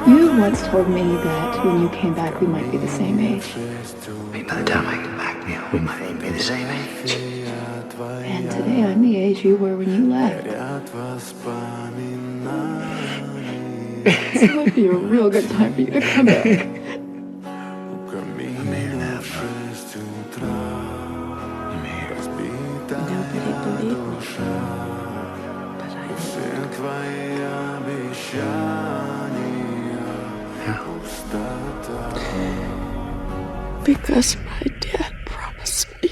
You once told me that when you came back, we might be the same age. Maybe by the time I get back, we might even be the same age. And today I'm the age you were when you left. So it might be a real good time for you to come back. Nobody believed me, but I did. Because my dad promised me.